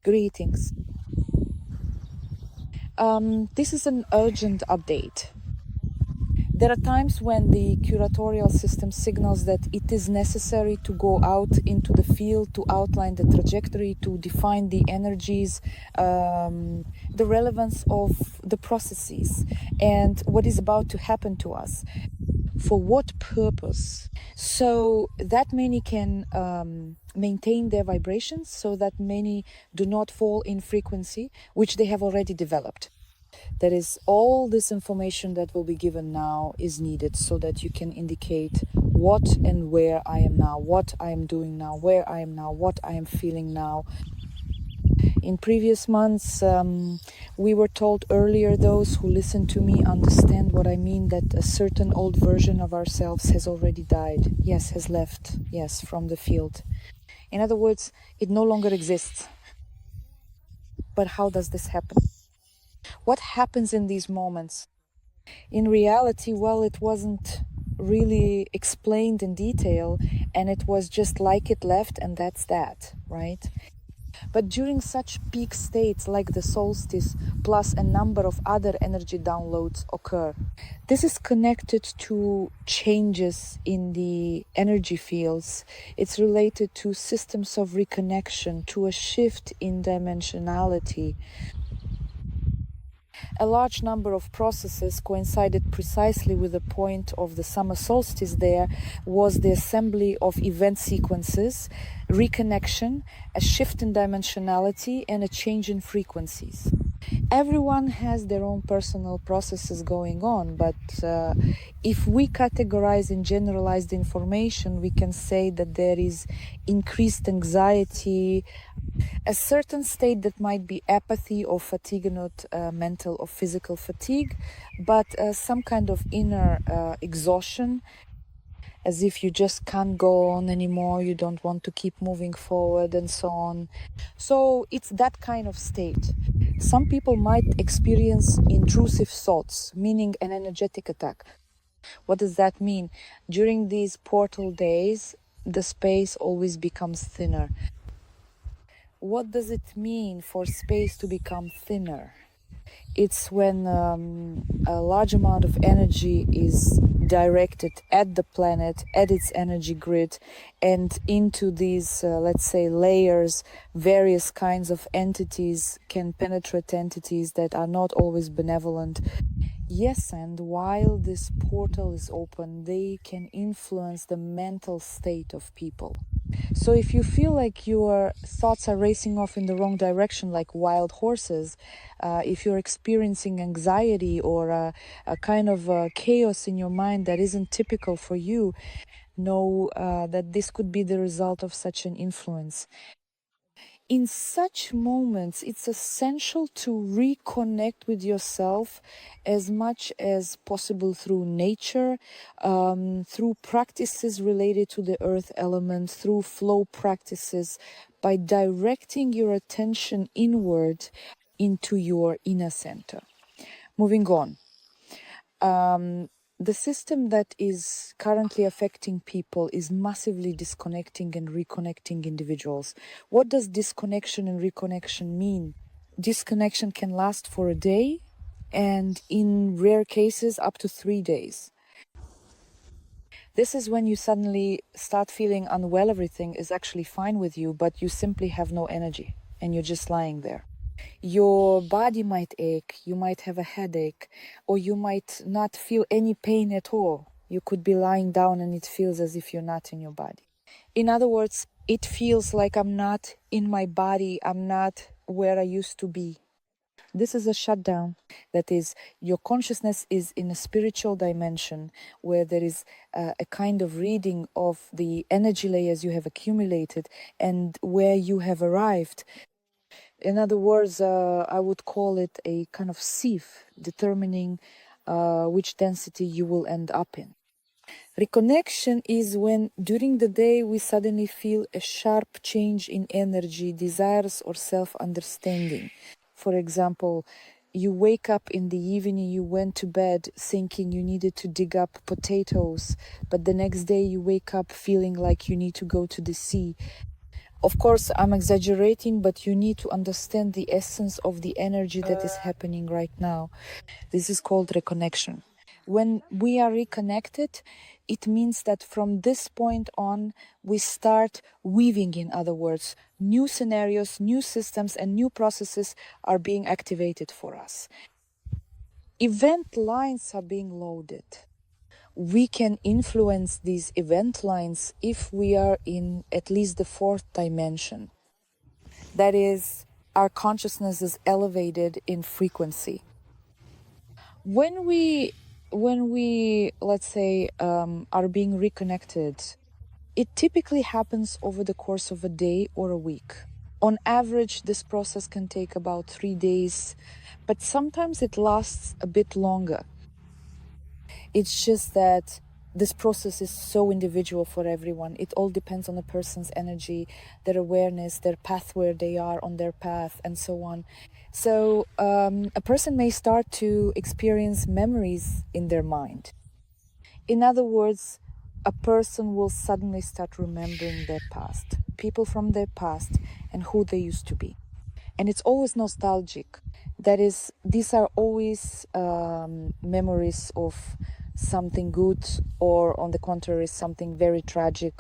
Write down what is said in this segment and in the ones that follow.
Greetings. This is an urgent update. There are times when the curatorial system signals that it is necessary to go out into the field to outline the trajectory, to define the energies, the relevance of the processes, and what is about to happen to us. For what purpose? So that many can maintain their vibrations, so that many do not fall in frequency, which they have already developed. That is, all this information that will be given now is needed so that you can indicate what and where I am now, what I am doing now, where I am now, what I am feeling now. In previous months, we were told earlier, those who listen to me understand what I mean, that a certain old version of ourselves has already died. Yes, has left, yes, from the field. In other words, it no longer exists. But how does this happen? What happens in these moments? In reality, well, it wasn't really explained in detail, and it was just like it left, and that's that, right? But during such peak states like the solstice, plus a number of other energy downloads occur. This is connected to changes in the energy fields. It's related to systems of reconnection, to a shift in dimensionality. A large number of processes coincided precisely with the point of the summer solstice. There was the assembly of event sequences, reconnection, a shift in dimensionality, and a change in frequencies. Everyone has their own personal processes going on, but if we categorize and generalize the information, we can say that there is increased anxiety, a certain state that might be apathy or fatigue, not mental or physical fatigue, but some kind of inner exhaustion, as if you just can't go on anymore, you don't want to keep moving forward, and so on. So it's that kind of state. Some people might experience intrusive thoughts, meaning an energetic attack. What does that mean? During these portal days, the space always becomes thinner. What does it mean for space to become thinner? It's when a large amount of energy is directed at the planet, at its energy grid, and into these, let's say, layers. Various kinds of entities can penetrate entities that are not always benevolent. Yes, and while this portal is open, they can influence the mental state of people. So if you feel like your thoughts are racing off in the wrong direction like wild horses, if you're experiencing anxiety or a kind of chaos in your mind that isn't typical for you, know that this could be the result of such an influence. In such moments, it's essential to reconnect with yourself as much as possible through nature, through practices related to the earth element, through flow practices, by directing your attention inward into your inner center. Moving on. The system that is currently affecting people is massively disconnecting and reconnecting individuals. What does disconnection and reconnection mean? Disconnection can last for a day, and in rare cases, up to 3 days. This is when you suddenly start feeling unwell, everything is actually fine with you, but you simply have no energy, and you're just lying there. Your body might ache, you might have a headache, or you might not feel any pain at all. You could be lying down and it feels as if you're not in your body. In other words, it feels like I'm not in my body, I'm not where I used to be. This is a shutdown. That is, your consciousness is in a spiritual dimension where there is a kind of reading of the energy layers you have accumulated and where you have arrived. In other words, I would call it a kind of sieve determining which density you will end up in. Reconnection is when during the day we suddenly feel a sharp change in energy, desires, or self-understanding. For example, you wake up in the evening, you went to bed thinking you needed to dig up potatoes, but the next day you wake up feeling like you need to go to the sea. Of course, I'm exaggerating, but you need to understand the essence of the energy that is happening right now. This is called reconnection. When we are reconnected, it means that from this point on, we start weaving, in other words, new scenarios, new systems, and new processes are being activated for us. Event lines are being loaded. We can influence these event lines if we are in at least the fourth dimension. That is, our consciousness is elevated in frequency. When we let's say are being reconnected, it typically happens over the course of a day or a week. On average, this process can take about 3 days, but sometimes it lasts a bit longer. It's just that this process is so individual for everyone. It all depends on a person's energy, their awareness, their path, where they are on their path, and so on. So a person may start to experience memories in their mind. In other words, a person will suddenly start remembering their past, people from their past, and who they used to be. And it's always nostalgic. That is, these are always memories of something good, or on the contrary, something very tragic.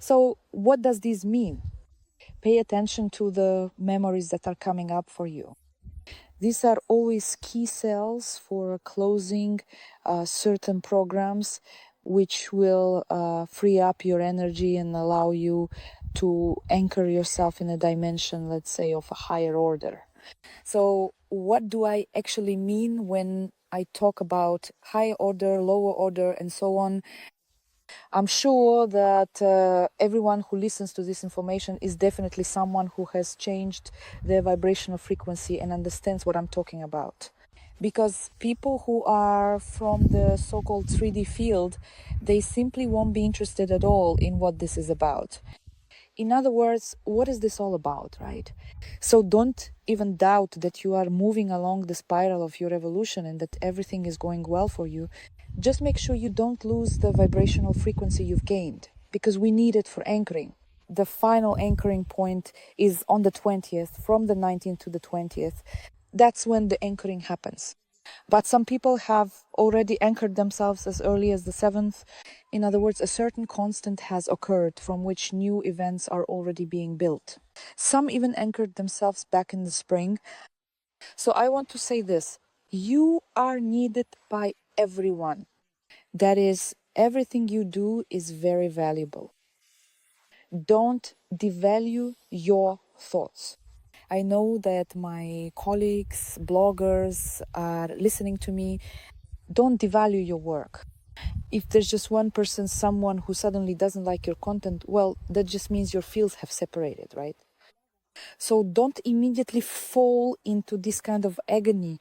So what does this mean? Pay attention to the memories that are coming up for you. These are always key cells for closing certain programs, which will free up your energy and allow you to anchor yourself in a dimension, let's say, of a higher order. So what do I actually mean when I talk about higher order, lower order, and so on? I'm sure that everyone who listens to this information is definitely someone who has changed their vibrational frequency and understands what I'm talking about. Because people who are from the so-called 3D field, they simply won't be interested at all in what this is about. In other words, what is this all about, right? So don't even doubt that you are moving along the spiral of your evolution and that everything is going well for you. Just make sure you don't lose the vibrational frequency you've gained, because we need it for anchoring. The final anchoring point is on the 20th, from the 19th to the 20th. That's when the anchoring happens. But some people have already anchored themselves as early as the 7th. In other words, a certain constant has occurred from which new events are already being built. Some even anchored themselves back in the spring. So I want to say this: you are needed by everyone. That is, everything you do is very valuable. Don't devalue your thoughts. I know that my colleagues, bloggers are listening to me. Don't devalue your work. If there's just one person, someone who suddenly doesn't like your content, well, that just means your fields have separated, right? So don't immediately fall into this kind of agony.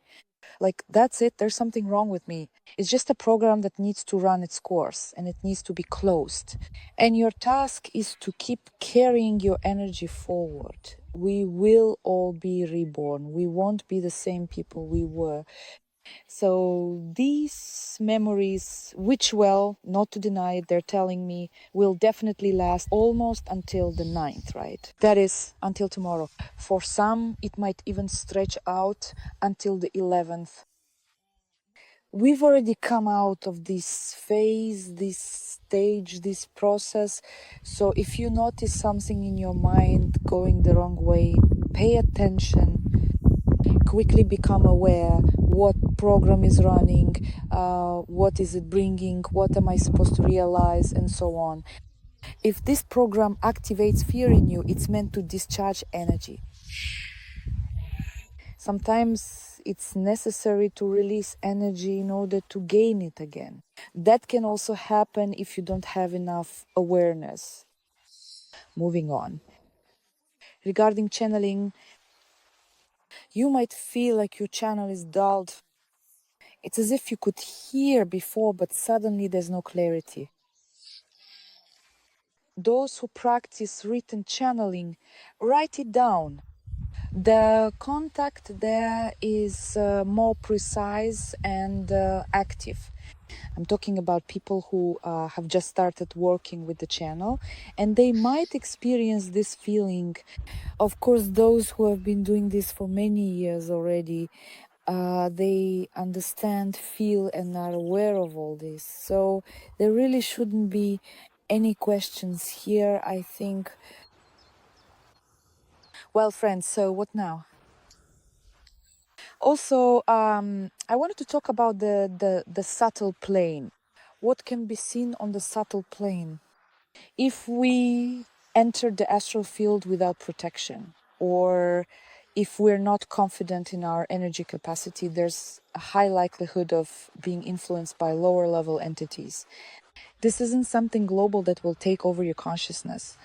Like, that's it, there's something wrong with me. It's just a program that needs to run its course and it needs to be closed. And your task is to keep carrying your energy forward. We will all be reborn. We won't be the same people we were. So these memories, which, well, not to deny it, they're telling me, will definitely last almost until the 9th, right? That is, until tomorrow. For some, it might even stretch out until the 11th. We've already come out of this phase, this stage, this process. So if you notice something in your mind going the wrong way, pay attention. Quickly become aware what program is running, what is it bringing, what am I supposed to realize, and so on. If this program activates fear in you, it's meant to discharge energy. Sometimes it's necessary to release energy in order to gain it again. That can also happen if you don't have enough awareness. Moving on. Regarding channeling, you might feel like your channel is dulled. It's as if you could hear before, but suddenly there's no clarity. Those who practice written channeling, write it down. The contact there is more precise and active. I'm talking about people who have just started working with the channel, and they might experience this feeling. Of course, those who have been doing this for many years already, they understand, feel, and are aware of all this. So there really shouldn't be any questions here, I think. Well, friends, so what now? Also, I wanted to talk about the subtle plane. What can be seen on the subtle plane? If we enter the astral field without protection, or if we're not confident in our energy capacity, there's a high likelihood of being influenced by lower level entities. This isn't something global that will take over your consciousness,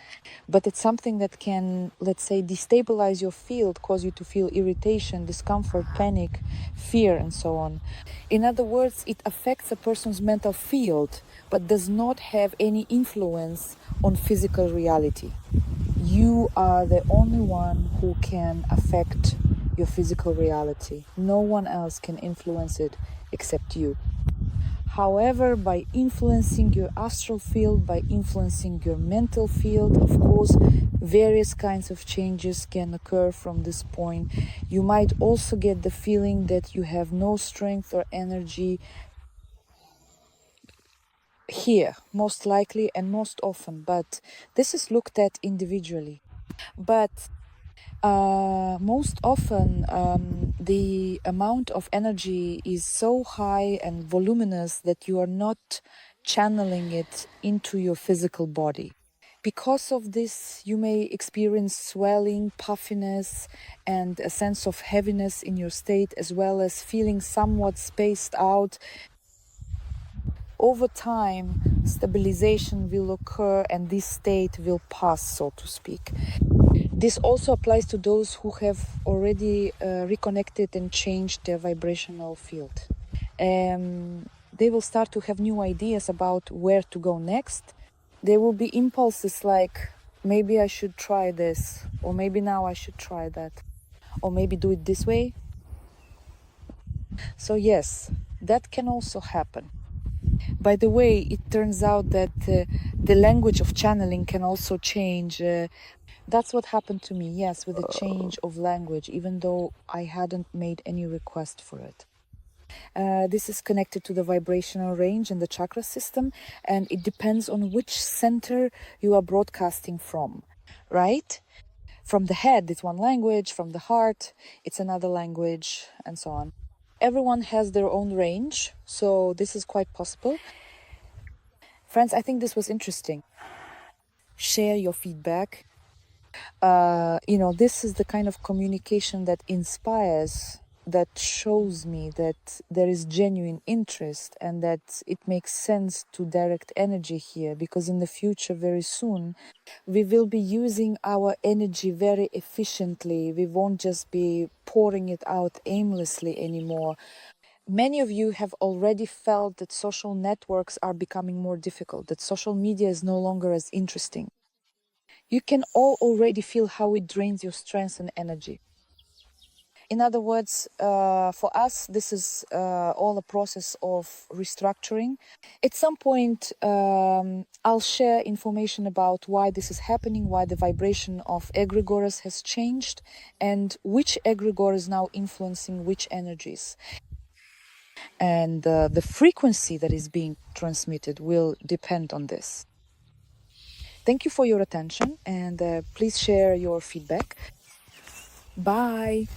but it's something that can, let's say, destabilize your field, cause you to feel irritation, discomfort, panic, fear, and so on. In other words, it affects a person's mental field, but does not have any influence on physical reality. You are the only one who can affect your physical reality. No one else can influence it except you. However, by influencing your astral field, by influencing your mental field, of course, various kinds of changes can occur from this point. You might also get the feeling that you have no strength or energy here, most likely and most often, but this is looked at individually. But most often, the amount of energy is so high and voluminous that you are not channeling it into your physical body. Because of this, you may experience swelling, puffiness, and a sense of heaviness in your state, as well as feeling somewhat spaced out. Over time, stabilization will occur and this state will pass, so to speak. This also applies to those who have already reconnected and changed their vibrational field. They will start to have new ideas about where to go next. There will be impulses like, maybe I should try this, or maybe now I should try that, or maybe do it this way. So yes, that can also happen. By the way, it turns out that the language of channeling can also change. That's what happened to me, yes, with the change of language, even though I hadn't made any request for it. This is connected to the vibrational range and the chakra system, and it depends on which center you are broadcasting from, right? From the head, it's one language, from the heart, it's another language, and so on. Everyone has their own range, so this is quite possible. Friends, I think this was interesting. Share your feedback. This is the kind of communication that inspires, that shows me that there is genuine interest and that it makes sense to direct energy here, because in the future, very soon, we will be using our energy very efficiently. We won't just be pouring it out aimlessly anymore. Many of you have already felt that social networks are becoming more difficult, that social media is no longer as interesting. You can all already feel how it drains your strength and energy. In other words, for us, this is all a process of restructuring. At some point, I'll share information about why this is happening, why the vibration of egregores has changed, and which egregore is now influencing which energies. And the frequency that is being transmitted will depend on this. Thank you for your attention, and please share your feedback. Bye.